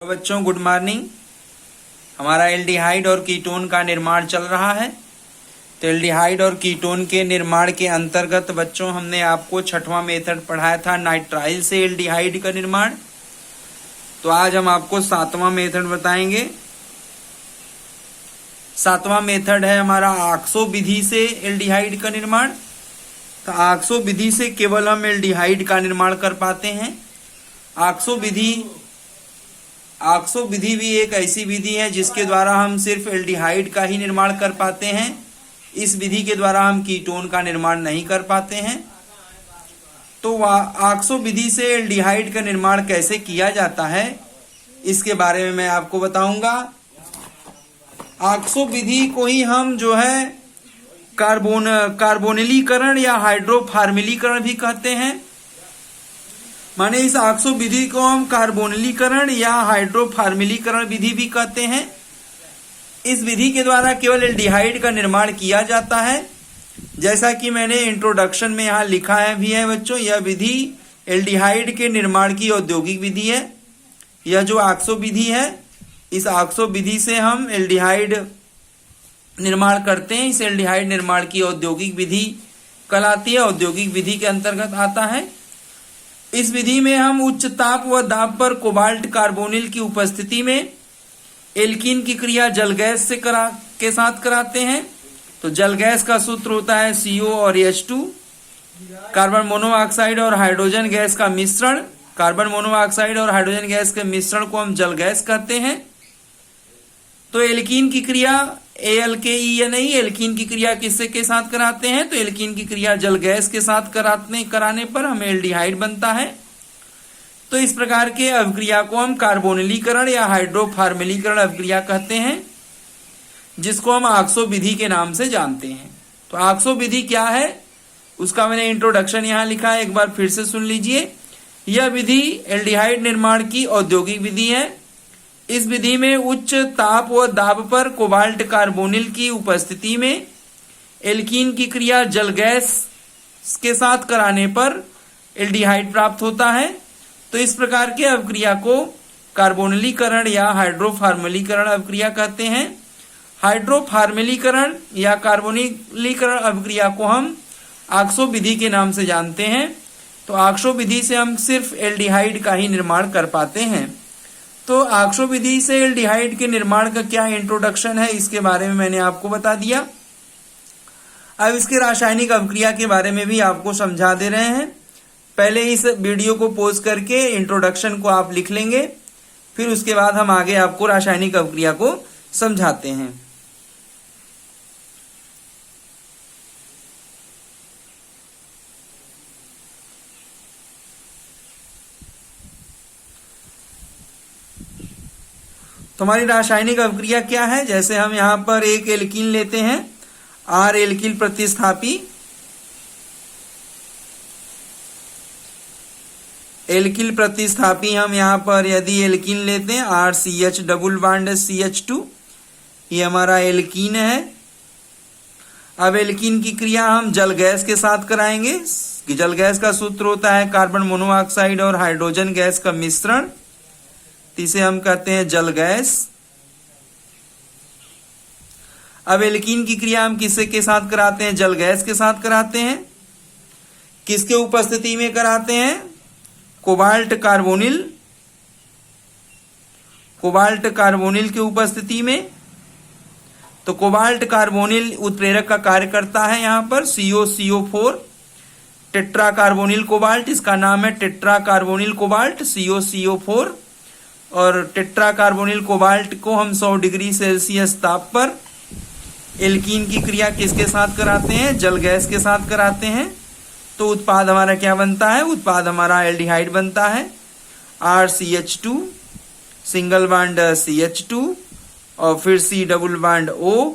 बच्चों good morning. हमारा aldehyde और कीटोन का निर्माण चल रहा है। तो एल्डिहाइड और कीटोन के निर्माण के अंतर्गत बच्चों हमने आपको छठवां मेथड पढ़ाया था नाइट्राइल से एल्डिहाइड का निर्माण। तो आज हम आपको सातवां मेथड बताएंगे। सातवां मेथड है हमारा आक्सो विधि से एल्डिहाइड का निर्माण। तो आक्सो विधि से केवल हम एल्डिहाइड का निर्माण कर पाते हैं। आक्सो विधि भी एक ऐसी विधि है जिसके द्वारा हम सिर्फ एल्डिहाइड का ही निर्माण कर पाते हैं। इस विधि के द्वारा हम कीटोन का निर्माण नहीं कर पाते हैं। तो आक्सो विधि से एल्डिहाइड का निर्माण कैसे किया जाता है इसके बारे में मैं आपको बताऊंगा। आक्सो विधि को ही हम जो है कार्बोनिलीकरण या हाइड्रोफार्मिलीकरण भी कहते हैं। माने इस आक्सो विधि को हम कार्बोनिलीकरण या हाइड्रोफार्मिलीकरण विधि भी कहते हैं। इस विधि के द्वारा केवल एल्डिहाइड का निर्माण किया जाता है। जैसा कि मैंने इंट्रोडक्शन में यहाँ लिखा है भी है बच्चों, यह विधि एल्डिहाइड के निर्माण की औद्योगिक विधि है। यह जो आक्सो विधि है, इस आक्सो विधि से हम एल्डिहाइड निर्माण करते हैं। इस एल्डिहाइड निर्माण की औद्योगिक विधि कहलाती है, औद्योगिक विधि के अंतर्गत आता है। इस विधि में हम उच्च ताप व दाब पर कोबाल्ट कार्बोनिल की उपस्थिति में एल्कीन की क्रिया जल गैस से के साथ कराते हैं। तो जल गैस का सूत्र होता है CO और H2। कार्बन मोनोऑक्साइड और हाइड्रोजन गैस का मिश्रण, कार्बन मोनोऑक्साइड और हाइड्रोजन गैस के मिश्रण को हम जल गैस कहते हैं। तो एल्कीन की क्रिया नहीं, एल्कीन की क्रिया किससे के साथ कराते हैं? तो एल्कीन की क्रिया जल गैस के साथ कराने पर हमें एल्डिहाइड बनता है। तो इस प्रकार के अभिक्रिया को हम कार्बोनिलीकरण या हाइड्रोफार्मिलीकरण अभिक्रिया कहते हैं, जिसको हम आक्सो विधि के नाम से जानते हैं। तो आक्सो विधि क्या है उसका मैंने इंट्रोडक्शन यहाँ लिखा है, एक बार फिर से सुन लीजिए। यह विधि एल्डिहाइड निर्माण की औद्योगिक विधि है। इस विधि में उच्च ताप व दाब पर कोबाल्ट कार्बोनिल की उपस्थिति में एल्कीन की क्रिया जल गैस के साथ कराने पर एल्डिहाइड प्राप्त होता है। तो इस प्रकार के अभिक्रिया को कार्बोनिलीकरण या हाइड्रोफार्मिलीकरण अभिक्रिया कहते हैं। हाइड्रोफार्मिलीकरण या कार्बोनिलीकरण अभिक्रिया को हम आक्सो विधि के नाम से जानते हैं। तो आक्सो विधि से हम सिर्फ एल्डिहाइड का ही निर्माण कर पाते हैं। तो आक्सो विधि से एल्डिहाइड के निर्माण का क्या इंट्रोडक्शन है इसके बारे में मैंने आपको बता दिया। अब इसके रासायनिक अभिक्रिया के बारे में भी आपको समझा दे रहे हैं। पहले इस वीडियो को पॉज करके इंट्रोडक्शन को आप लिख लेंगे, फिर उसके बाद हम आगे आपको रासायनिक अभिक्रिया को समझाते हैं। तो हमारी रासायनिक अभिक्रिया क्या है? जैसे हम यहां पर एक एल्कीन लेते हैं, R एल्किल प्रतिस्थापी। एल्किल प्रतिस्थापी हम यहां पर यदि एल्कीन लेते हैं RCH डबल बॉन्ड CH2, ये हमारा एल्कीन है। अब एल्कीन की क्रिया हम जल गैस के साथ कराएंगे। जल गैस का सूत्र होता है कार्बन मोनोऑक्साइड और हाइड्रोजन गैस का मिश्रण, इसे हम कहते हैं जल गैस। अब एल्कीन की क्रिया हम किससे के साथ कराते हैं? जल गैस के साथ कराते हैं। किसके उपस्थिति में कराते हैं? कोबाल्ट कार्बोनिल की उपस्थिति में। तो कोबाल्ट कार्बोनिल उत्प्रेरक का कार्य करता है यहां पर CO टेट्रा कार्बोनिल कोबाल्ट, इसका नाम है टेट्रा कार्बोनिल कोबाल्ट CO। और टेट्रा कार्बोनिल कोबाल्ट को हम 100 डिग्री सेल्सियस ताप पर एल्कीन की क्रिया किसके साथ कराते हैं? जल गैस के साथ कराते हैं। तो उत्पाद हमारा क्या बनता है? उत्पाद हमारा एल्डिहाइड बनता है RCH2 सिंगल बॉन्ड CH2 और फिर C डबल बॉन्ड O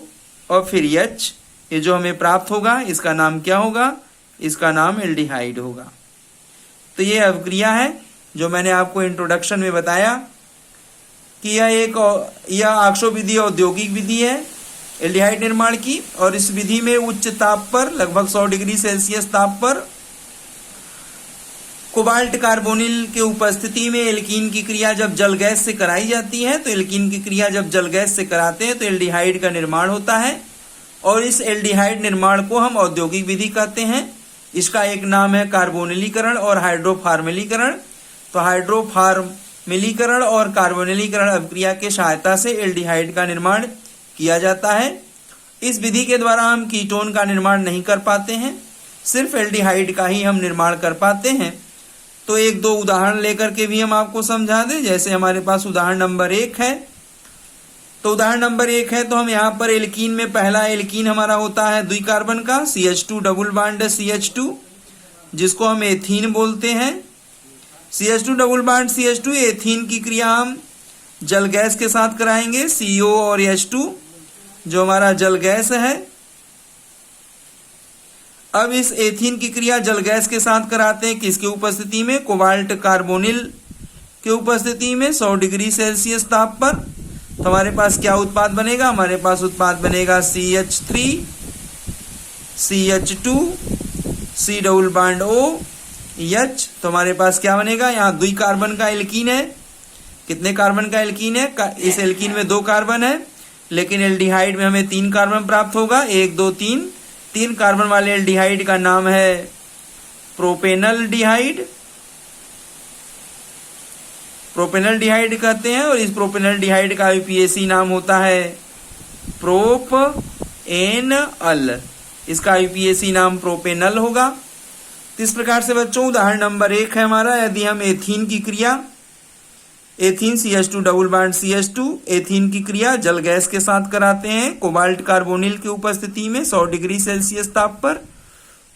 और फिर H। ये जो हमें प्राप्त होगा इसका नाम क्या होगा? इसका नाम एल्डिहाइड होगा। तो ये अभिक्रिया है जो मैंने आपको इंट्रोडक्शन में बताया कि यह आक्सो विधि औद्योगिक विधि है एल्डिहाइड निर्माण की। और इस विधि में उच्च ताप पर लगभग 100 डिग्री सेल्सियस ताप पर कोबाल्ट कार्बोनिल के उपस्थिति में एल्कीन की क्रिया जब जल गैस से कराई जाती है, तो एल्कीन की क्रिया जब जल गैस से कराते हैं तो एल्डिहाइड का निर्माण होता है, और इस एल्डिहाइड निर्माण को हम औद्योगिक विधि कहते हैं। इसका एक नाम है कार्बोनिलीकरण और हाइड्रोफार्मिलीकरण। तो हाइड्रोफार्मिलीकरण और कार्बोनिलीकरण अभिक्रिया के सहायता से एल्डिहाइड का निर्माण किया जाता है। इस विधि के द्वारा हम कीटोन का निर्माण नहीं कर पाते हैं, सिर्फ एल्डिहाइड का ही हम निर्माण कर पाते हैं। तो एक दो उदाहरण लेकर के भी हम आपको समझा दें। जैसे हमारे पास उदाहरण नंबर 1 है, तो उदाहरण नंबर 1 है तो हम यहाँ पर एल्कीन में पहला एल्कीन हमारा होता है द्विकार्बन का CH2 डबल बॉन्ड CH2, जिसको हम एथीन बोलते हैं। CH2 double bond CH2 ethene की क्रिया हम जल गैस के साथ कराएंगे, CO और H2 जो हमारा जल गैस है। अब इस एथीन की क्रिया जल गैस के साथ कराते हैं किसकी उपस्थिति में? कोबाल्ट कार्बोनिल के उपस्थिति में 100 डिग्री सेल्सियस ताप पर। तो हमारे पास क्या उत्पाद बनेगा? हमारे पास उत्पाद बनेगा CH3 CH2 C double bond OH। तो हमारे पास क्या बनेगा? यहाँ द्विकार्बन का एल्कीन है। कितने कार्बन का एल्कीन है? इस एल्कीन में 2 कार्बन है, लेकिन एल्डिहाइड में हमें 3 कार्बन प्राप्त होगा। 1 2 3 3 कार्बन वाले एल्डिहाइड का नाम है प्रोपेनलडिहाइड। प्रोपेनलडिहाइड कहते हैं, और इस प्रोपेनलडिहाइड का IUPAC नाम होता है प्रोपेनल। इसका IUPAC नाम प्रोपेनल होगा। तो इस प्रकार से बच्चों उदाहरण नंबर 1 है हमारा। यदि हम एथीन की क्रिया ethene CH2 double bond CH2 ethene की क्रिया जल गैस के साथ कराते हैं कोबाल्ट कार्बोनिल की उपस्थिति में 100 डिग्री सेल्सियस ताप पर,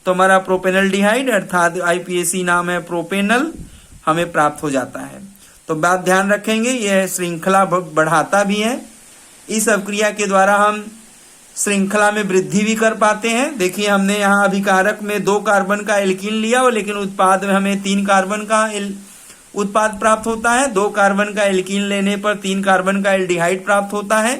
तो हमारा प्रोपेनलडिहाइड अर्थात IUPAC नाम है प्रोपेनल हमें प्राप्त हो जाता है। तो बात ध्यान रखेंगे, यह श्रृंखला बढ़ाता भी है। इस अभिक्रिया के द्वारा हम श्रृंखला में वृद्धि भी कर पाते हैं। देखिए हमने यहाँ अभिकारक में 2 कार्बन का एल्कीन लिया, और लेकिन उत्पाद में हमें 3 कार्बन का उत्पाद प्राप्त होता है। 2 कार्बन का एल्कीन लेने पर 3 कार्बन का एल्डिहाइड प्राप्त होता है।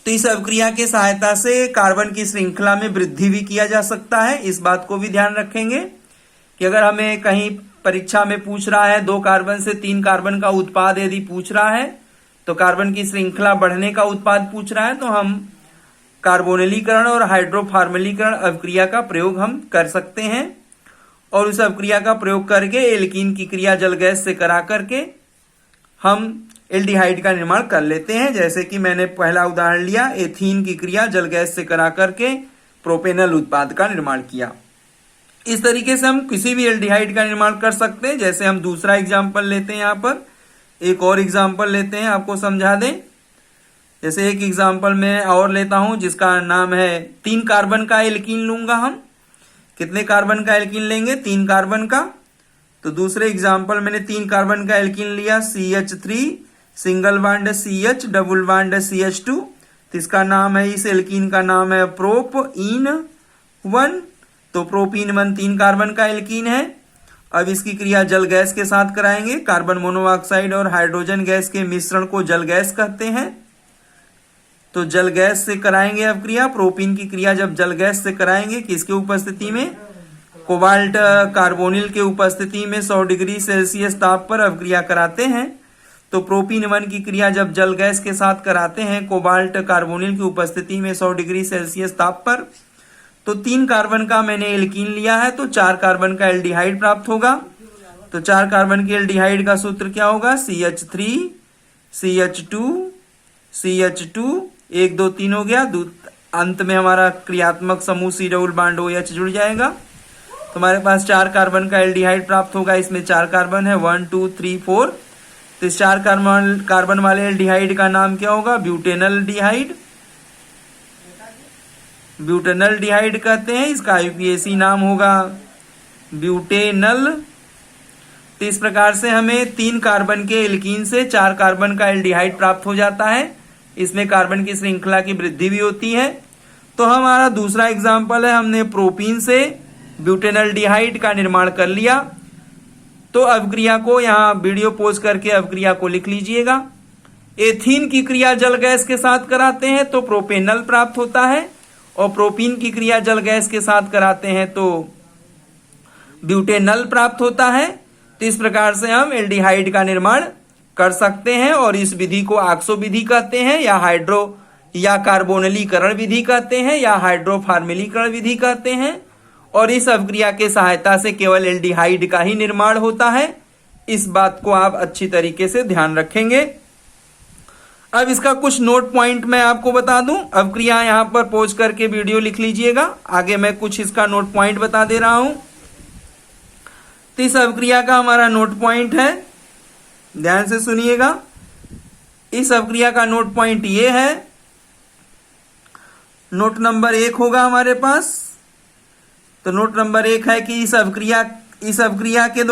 तो इस अभिक्रिया के सहायता से कार्बन की श्रृंखला में वृद्धि भी किया जा सकता है। इस बात को भी ध्यान रखेंगे कि अगर हमें कहीं परीक्षा में पूछ रहा है 2 कार्बन से 3 कार्बन का उत्पाद यदि पूछ रहा है, तो कार्बन की श्रृंखला बढ़ने का उत्पाद पूछ रहा है, तो हम कार्बोनिलीकरण और हाइड्रोफार्मिलीकरण अभिक्रिया का प्रयोग हम कर सकते हैं, और उस अभिक्रिया का प्रयोग करके एल्कीन की क्रिया जल गैस से करा करके हम एल्डिहाइड का निर्माण कर लेते हैं। जैसे कि मैंने पहला उदाहरण लिया, एथीन की क्रिया जल गैस से करा करके प्रोपेनल उत्पाद का निर्माण किया। इस तरीके से हम किसी भी एल्डिहाइड का निर्माण कर सकते हैं। जैसे हम दूसरा एग्जाम्पल लेते हैं, यहाँ पर एक और एग्जाम्पल लेते हैं, आपको समझा दें। जैसे एक एग्जाम्पल में और लेता हूं जिसका नाम है 3 कार्बन का एल्कीन लूंगा हम। कितने कार्बन का एल्कीन लेंगे? 3 कार्बन का। तो दूसरे एग्जाम्पल मैंने 3 कार्बन का एल्कीन लिया CH3 single bond CH double bond CH2। तो इसका नाम है, इस एल्कीन का नाम है प्रोपीन 1। तो प्रोपीन 1 3 कार्बन का एल्कीन है। अब इसकी क्रिया जल गैस के साथ कराएंगे। कार्बन मोनोऑक्साइड और हाइड्रोजन गैस के मिश्रण को जल गैस कहते हैं। तो जल गैस से कराएंगे अब क्रिया। प्रोपीन की क्रिया जब जल गैस से कराएंगे किसके उपस्थिति में? कोबाल्ट कार्बोनिल के उपस्थिति में 100 डिग्री सेल्सियस ताप पर अभिक्रिया कराते हैं। तो प्रोपीन 1 की क्रिया जब जल गैस के साथ कराते हैं कोबाल्ट कार्बोनिल की उपस्थिति में 100 डिग्री सेल्सियस ताप पर, तो 3 कार्बन का मैंने एल्कीन लिया है, तो 4 कार्बन का एल्डिहाइड प्राप्त होगा। तो 4 कार्बन के एल्डिहाइड का सूत्र क्या होगा? CH3 CH2 CH2 1 2 3 हो गया। अंत में हमारा क्रियात्मक समूह C डबल बॉन्ड OH जुड़ जाएगा। तो हमारे पास 4 कार्बन का एल्डिहाइड प्राप्त होगा। इसमें 4 कार्बन है 1 2 3 4। तो इस 4 कार्बन वाले एल्डिहाइड का नाम क्या होगा? ब्यूटेनलडिहाइड। ब्यूटेनलडिहाइड कहते हैं। इसका IUPAC नाम होगा ब्यूटेनल। तो इस प्रकार से हमें 3 कार्बन के एल्कीन से 4 कार्बन का एल्डिहाइड प्राप्त हो जाता है। इसमें कार्बन की श्रृंखला की वृद्धि भी होती है। तो हमारा दूसरा एग्जाम्पल है, हमने प्रोपीन से ब्यूटेनलडिहाइड का निर्माण कर लिया। तो अभिक्रिया को यहाँ वीडियो पोज करके अभिक्रिया को लिख लीजिएगा। एथीन की क्रिया जल गैस के साथ कराते हैं तो प्रोपेनल प्राप्त होता है, और प्रोपीन की क्रिया जल गैस के साथ कराते हैं तो ब्यूटेनॉल प्राप्त होता है। तो इस प्रकार से हम एल्डिहाइड का निर्माण कर सकते हैं और इस विधि को ऑक्सो विधि कहते हैं या कार्बोनिलीकरण विधि कहते हैं या हाइड्रोफॉर्मिलीकरण विधि कहते हैं। और इस अभिक्रिया के सहायता से केवल एल्डिहाइड का ही निर्माण होता है। इस बात को आप अच्छी तरीके से ध्यान रखेंगे। अब इसका कुछ नोट पॉइंट मैं आपको बता दूं। अभिक्रिया यहां पर पॉज करके वीडियो लिख लीजिएगा, आगे मैं कुछ इसका नोट पॉइंट बता दे रहा हूं। तो इस अभिक्रिया का हमारा नोट पॉइंट है, ध्यान से सुनिएगा। इस अभिक्रिया का नोट पॉइंट ये है, नोट नंबर 1 होगा हमारे पास। तो नोट नंबर 1 है कि इस अभिक्रिया के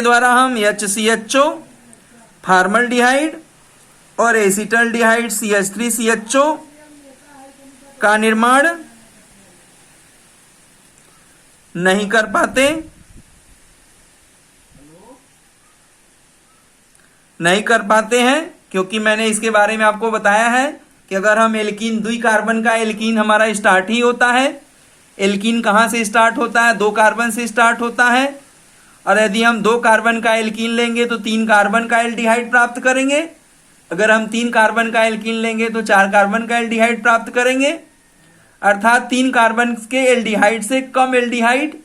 द्वारा हम HCHO फॉर्मल्डिहाइड और एसिटल्डिहाइड CH3CHO का निर्माण नहीं कर पाते हैं, क्योंकि मैंने इसके बारे में आपको बताया है कि अगर हम एल्कीन, द्विकार्बन का एल्कीन हमारा स्टार्ट ही होता है। एल्कीन कहां से स्टार्ट होता है? 2 कार्बन से स्टार्ट होता है। और यदि हम 2 कार्बन का एल्कीन लेंगे तो 3 कार्बन का एल्डिहाइड प्राप्त करेंगे। अगर हम 3 कार्बन का एल्कीन लेंगे तो 4 कार्बन का एल्डिहाइड प्राप्त करेंगे। अर्थात 3 कार्बन के एल्डिहाइड से कम एल्डिहाइड,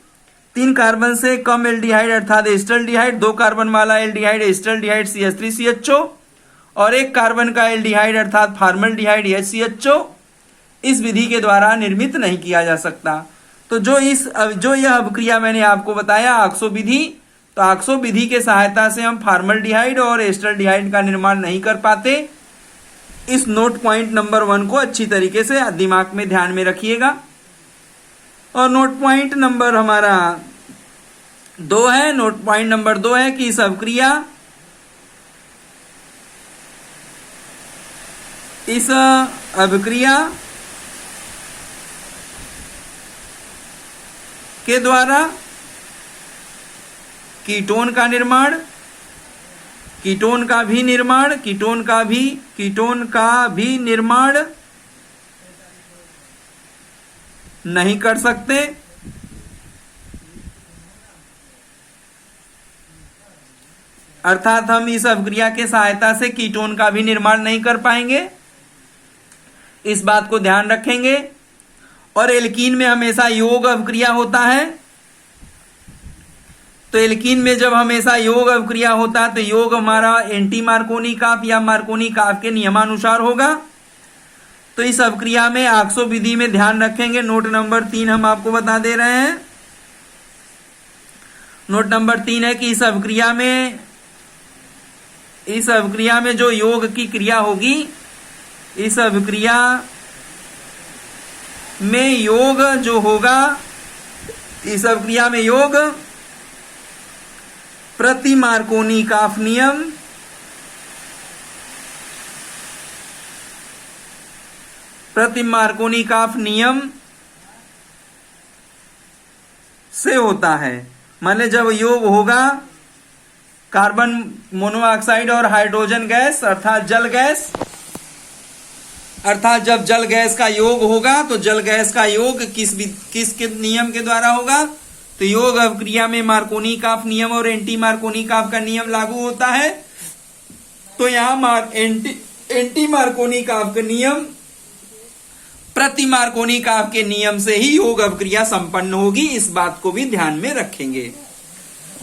3 कार्बन से कम एल्डिहाइड अर्थात एस्टल्डिहाइड, 2 कार्बन वाला एल्डिहाइड एस्टल्डिहाइड CH3CHO और 1 कार्बन का एल्डिहाइड अर्थात फॉर्मल्डिहाइड HCHO इस विधि के द्वारा निर्मित नहीं किया जा सकता। तो जो यह अभिक्रिया मैंने आपको बताया ऑक्सो विधि, तो ऑक्सो विधि के सहायता से हम फॉर्मल्डिहाइड और एस्टल्डिहाइड का निर्माण नहीं कर पाते। इस नोट पॉइंट नंबर 1 को अच्छी तरीके से दिमाग में ध्यान में रखिएगा। और नोट पॉइंट नंबर हमारा 2 है। नोट पॉइंट नंबर 2 है कि इस अभिक्रिया के द्वारा कीटोन का भी निर्माण नहीं कर सकते। अर्थात हम इस अभिक्रिया के सहायता से कीटोन का भी निर्माण नहीं कर पाएंगे, इस बात को ध्यान रखेंगे। और एल्कीन में हमेशा योग अभिक्रिया होता है। तो एल्कीन में जब हमेशा योग अभिक्रिया होता है तो योग हमारा एंटी मार्कोनी काफ या मार्कोनी काफ के नियमानुसार होगा। तो इस अभिक्रिया में ऑक्सो विधि में ध्यान रखेंगे। नोट नंबर 3 हम आपको बता दे रहे हैं। नोट नंबर 3 है कि इस अभिक्रिया में जो योग की क्रिया होगी, इस अभिक्रिया में योग जो होगा, इस अभिक्रिया में योग प्रति मार्कोनी काफ नियम से होता है। माने जब योग होगा कार्बन मोनोऑक्साइड और हाइड्रोजन गैस अर्थात जब जल गैस का योग होगा तो जल गैस का योग किस के नियम के द्वारा होगा? तो योग अभिक्रिया में मार्कोनी काफ नियम और एंटी मार्कोनी काफ का नियम लागू होता है। तो यहां एंटी मार्कोनी काफ का नियम प्रति मार्कोनी काफ के नियम से ही योग अभिक्रिया संपन्न होगी, इस बात को भी ध्यान में रखेंगे।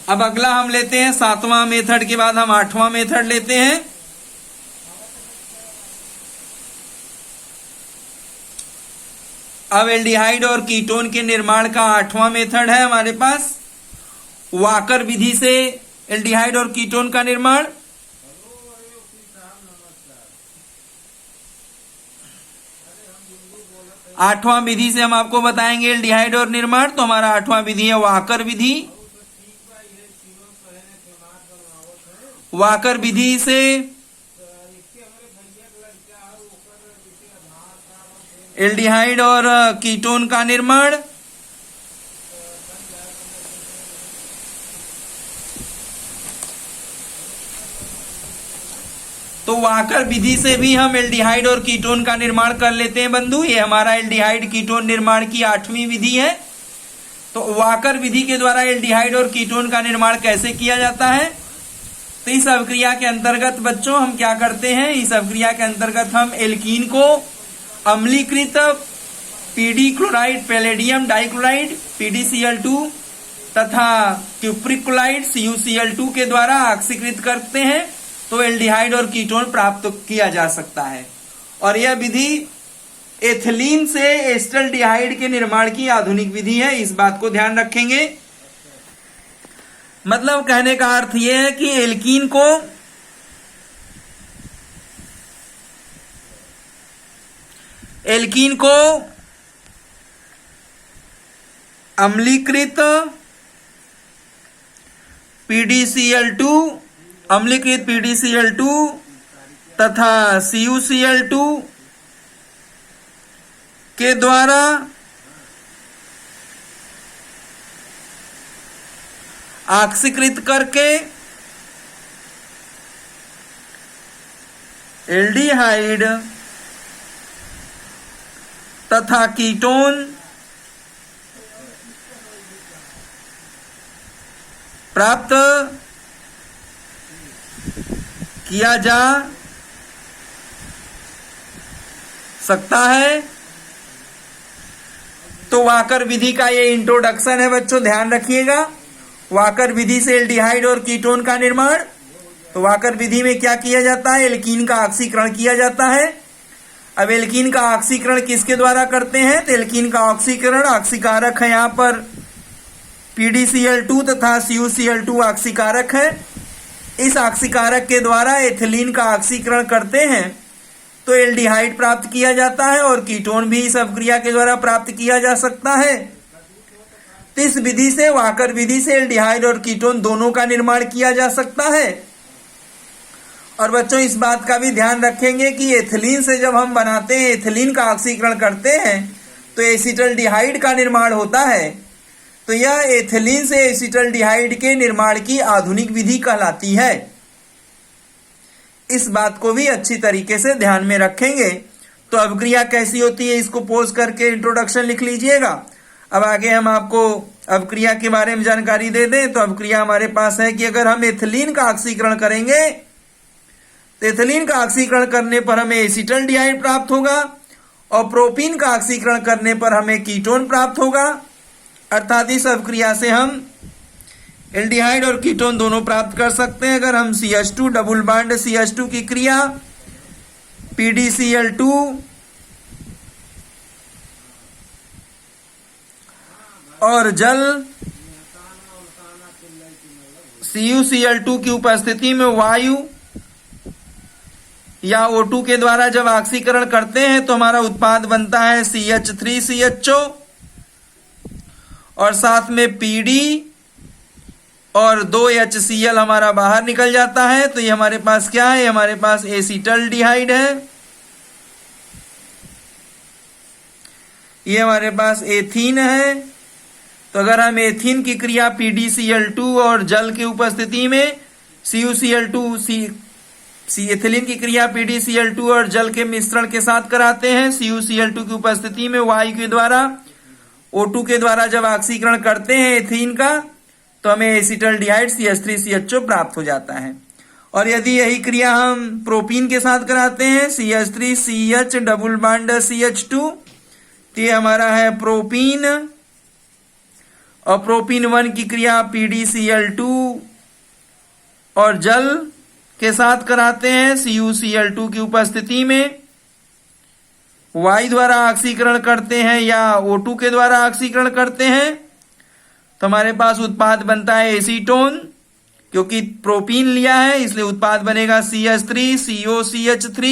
अब अगला हम लेते हैं 7वां मेथड के बाद हम 8वां मेथड लेते हैं। अब एल्डिहाइड और कीटोन के निर्माण का 8वां मेथड है हमारे पास, वाकर विधि से एल्डिहाइड और कीटोन का निर्माण। आठवां विधि से हम आपको बताएंगे एल्डिहाइड और निर्माण। तो हमारा 8वां विधि है वाकर विधि। वाकर विधि से एल्डिहाइड और कीटोन का निर्माण। तो वाकर विधि से भी हम एल्डिहाइड और कीटोन का निर्माण कर लेते हैं बंधु। ये हमारा एल्डिहाइड कीटोन निर्माण की 8वीं विधि है। तो वाकर विधि के द्वारा एल्डिहाइड और कीटोन का निर्माण कैसे किया जाता है? तो इस अभिक्रिया के अंतर्गत बच्चों हम क्या करते हैं? इस अभिक्रिया के अंतर्गत हम एल्कीन को अम्लीकृत PD chloride, palladium dichloride PDCl2 तथा क्यूप्रिक क्लोराइड CuCl2 के द्वारा ऑक्सीकृत करते हैं, तो एल्डिहाइड और कीटोन प्राप्त किया जा सकता है। और यह विधि एथिलीन से एस्टल्डिहाइड के निर्माण की आधुनिक विधि है, इस बात को ध्यान रखेंगे। मतलब कहने का अर्थ यह है कि एल्कीन को अम्लीकृत PDCl2 तथा CuCl2 के द्वारा ऑक्सीकृत करके एल्डिहाइड तथा कीटोन प्राप्त किया जा सकता है। तो वाकर विधि का ये इंट्रोडक्शन है बच्चों, ध्यान रखिएगा। वाकर विधि से एल्डिहाइड और कीटोन का निर्माण। तो वाकर विधि में क्या किया जाता है? एल्कीन का ऑक्सीकरण किया जाता है। अब एल्कीन का ऑक्सीकरण किसके द्वारा करते हैं? तो एल्कीन का ऑक्सीकरण, ऑक्सीकारक है यहाँ पर PDCl2 तथा CuCl2 ऑक्सीकारक है। इस ऑक्सीकारक के द्वारा एथिलीन का ऑक्सीकरण करते हैं तो एल्डिहाइड प्राप्त किया जाता है और कीटोन भी इस अभिक्रिया के द्वारा प्राप्त किया जा सकता है। तो इस विधि से, वाकर विधि से एल्डिहाइड और कीटोन दोनों का निर्माण किया जा सकता है। और बच्चों इस बात का भी ध्यान रखेंगे कि एथिलीन से जब हम बनाते हैं, एथिलीन का ऑक्सीकरण करते हैं तो एसिटल्डिहाइड का निर्माण होता है। तो यह एथिलीन से एसिटल्डिहाइड के निर्माण की आधुनिक विधि कहलाती है। इस बात को भी अच्छी तरीके से ध्यान में रखेंगे। तो अभिक्रिया कैसी होती है इसको पोज करके इंट्रोडक्शन लिख लीजिएगा। अब आगे हम आपको अभिक्रिया के बारे में जानकारी दे दें। तो अभिक्रिया हमारे पास है कि अगर हम एथिलीन का ऑक्सीकरण करेंगे तो एथिलीन का ऑक्सीकरण करने पर हमें एसिटल्डिहाइड प्राप्त होगा और प्रोपीन का ऑक्सीकरण करने पर हमें कीटोन प्राप्त होगा। अर्थात इस अभिक्रिया से हम एल्डिहाइड और कीटोन दोनों प्राप्त कर सकते हैं। अगर हम CH2 डबल बॉन्ड CH2 की क्रिया PDCl2 और जल CuCl2 की उपस्थिति में वायु या O2 के द्वारा जब ऑक्सीकरण करते हैं तो हमारा उत्पाद बनता है CH3CHO और साथ में PD और 2HCl हमारा बाहर निकल जाता है। तो ये हमारे पास क्या है? हमारे पास एसिटल्डिहाइड है। ये हमारे पास एथीन है। तो अगर हम एथीन की क्रिया PDCl2 और जल की उपस्थिति में CuCl2 एथिलीन की क्रिया PDCl2 और जल के मिश्रण के साथ कराते हैं, CuCl2 की उपस्थिति में वायु के द्वारा O2 के द्वारा जब ऑक्सीकरण करते हैं एथीन का तो हमें एसिटल्डिहाइड CH3CHO प्राप्त हो जाता है। और यदि यही क्रिया हम प्रोपीन के साथ कराते हैं CH3CH डबल बॉन्ड CH2 तो ये हमारा है प्रोपीन। और प्रोपीन 1 की क्रिया PDCl2 और जल के साथ कराते हैं CuCl2 की उपस्थिति में, वायु द्वारा ऑक्सीकरण करते हैं या O2 के द्वारा ऑक्सीकरण करते हैं तो हमारे पास उत्पाद बनता है एसीटोन। क्योंकि प्रोपीन लिया है इसलिए उत्पाद बनेगा CH3COCH3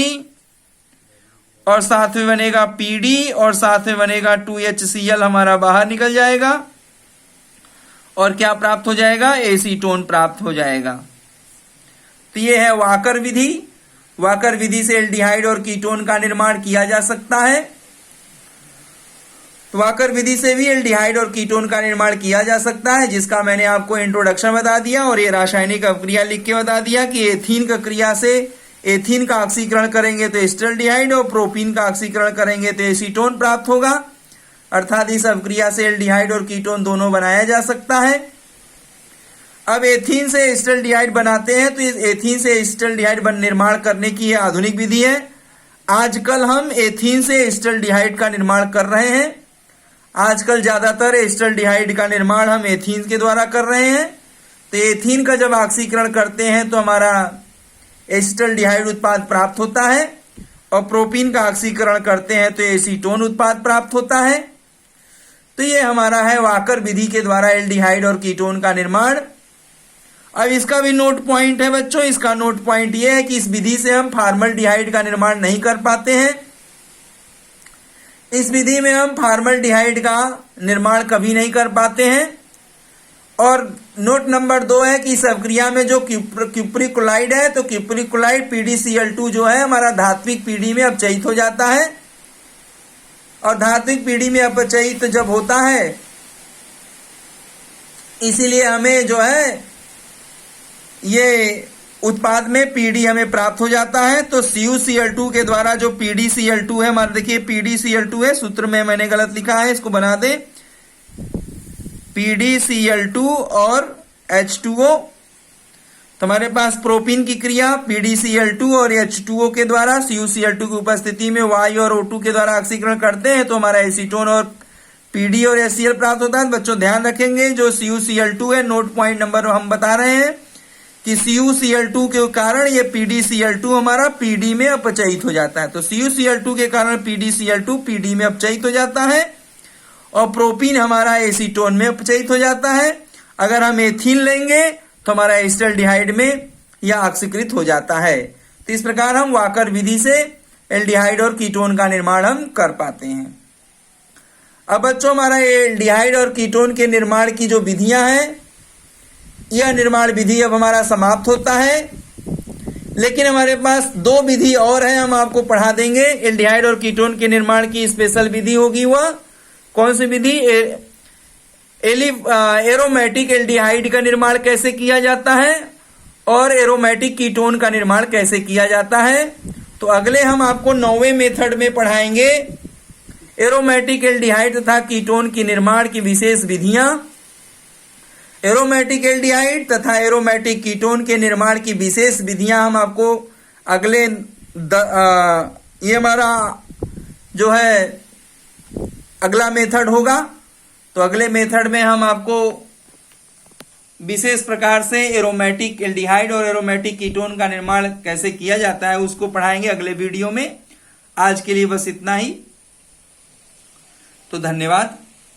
और साथ में बनेगा PD और साथ में बनेगा 2HCl हमारा बाहर निकल जाएगा और क्या प्राप्त हो जाएगा? एसीटोन प्राप्त हो जाएगा। तो ये है वाकर विधि। वाकर विधि से एल्डिहाइड और कीटोन का निर्माण किया जा सकता है। तो वाकर विधि से भी एल्डिहाइड और कीटोन का निर्माण किया जा सकता है, जिसका मैंने आपको इंट्रोडक्शन बता दिया और ये रासायनिक अभिक्रिया लिख के बता दिया कि एथीन का क्रिया से एथीन का ऑक्सीकरण करेंगे तो एसिटाल्डिहाइड और प्रोपीन का ऑक्सीकरण करेंगे तो एसीटोन प्राप्त होगा। अर्थात इस अभिक्रिया से एल्डिहाइड और कीटोन दोनों बनाया जा सकता है। अब एथीन से एसिटाल्डिहाइड बनाते हैं तो इस एथीन से एसिटाल्डिहाइड निर्माण करने की यह आधुनिक विधि है। आजकल हम एथीन से एसिटाल्डिहाइड का निर्माण कर रहे हैं। आजकल ज्यादातर एसिटाल्डिहाइड का निर्माण हम एथीन के द्वारा कर रहे हैं। तो एथीन का जब ऑक्सीकरण करते हैं तो हमारा एसिटाल्डिहाइड उत्पाद प्राप्त होता है और प्रोपीन का ऑक्सीकरण करते हैं तो एसीटोन उत्पाद प्राप्त होता है। तो ये हमारा है वाकर विधि के द्वारा एल्डिहाइड और कीटोन का निर्माण। अब इसका भी नोट पॉइंट है बच्चों। इसका नोट पॉइंट ये है कि इस विधि से हम फॉर्मल्डिहाइड का निर्माण नहीं कर पाते हैं। इस विधि में हम फॉर्मल्डिहाइड का निर्माण कभी नहीं कर पाते हैं। और नोट नंबर 2 है कि इस अभिक्रिया में जो क्यूप्रिक्लोराइड है तो क्यूप्रिक्लोराइड PdCl2 जो है हमारा धात्विक पीढ़ी में अपचयित हो जाता है। और धात्विक पीढ़ी में अपचयित जब होता है इसीलिए हमें जो है ये उत्पाद में पीडी हमें प्राप्त हो जाता है। तो CuCl2 के द्वारा जो PdCl2 है हमारा, देखिए PdCl2 है, सूत्र में मैंने गलत लिखा है, इसको बना दे। PdCl2 और H2O, तो हमारे पास प्रोपीन की क्रिया PdCl2 और H2O के द्वारा CuCl2 की उपस्थिति में Y और O2 के द्वारा ऑक्सीकरण करते हैं तो हमारा एसीटोन और PD और HCl प्राप्त होता है। बच्चों ध्यान रखेंगे जो CuCl2 है, नोट पॉइंट नंबर हम बता रहे हैं कि CuCl2 के कारण ये PdCl2 हमारा PD में अपचयित हो जाता है। तो CuCl2 के कारण PdCl2 PD में अपचयित हो जाता है और प्रोपीन हमारा एसीटोन में अपचयित हो जाता है। अगर हम एथीन लेंगे तो हमारा एसिटाल्डिहाइड में यह ऑक्सीकृत हो जाता है। तो इस प्रकार हम वाकर विधि से एल्डिहाइड और कीटोन का निर्माण हम कर पाते हैं। अब बच्चों हमारा एल्डिहाइड और कीटोन के निर्माण की जो विधियां हैं यह निर्माण विधि अब हमारा समाप्त होता है। लेकिन हमारे पास 2 विधि और है, हम आपको पढ़ा देंगे। एल्डिहाइड और कीटोन के निर्माण की स्पेशल विधि होगी, वह कौन सी विधि? एरोमेटिक एल्डिहाइड का निर्माण कैसे किया जाता है और एरोमेटिक कीटोन का निर्माण कैसे किया जाता है। तो अगले हम आपको 9वें मेथड में पढ़ाएंगे एरोमेटिक एल्डिहाइड तथा कीटोन के निर्माण की विशेष विधियां। एरोमेटिक एल्डिहाइड तथा एरोमेटिक कीटोन के निर्माण की विशेष विधियां हम आपको अगले ये हमारा जो है अगला मेथड होगा। तो अगले मेथड में हम आपको विशेष प्रकार से एरोमेटिक एल्डिहाइड और एरोमेटिक कीटोन का निर्माण कैसे किया जाता है उसको पढ़ाएंगे अगले वीडियो में। आज के लिए बस इतना ही। तो धन्यवाद।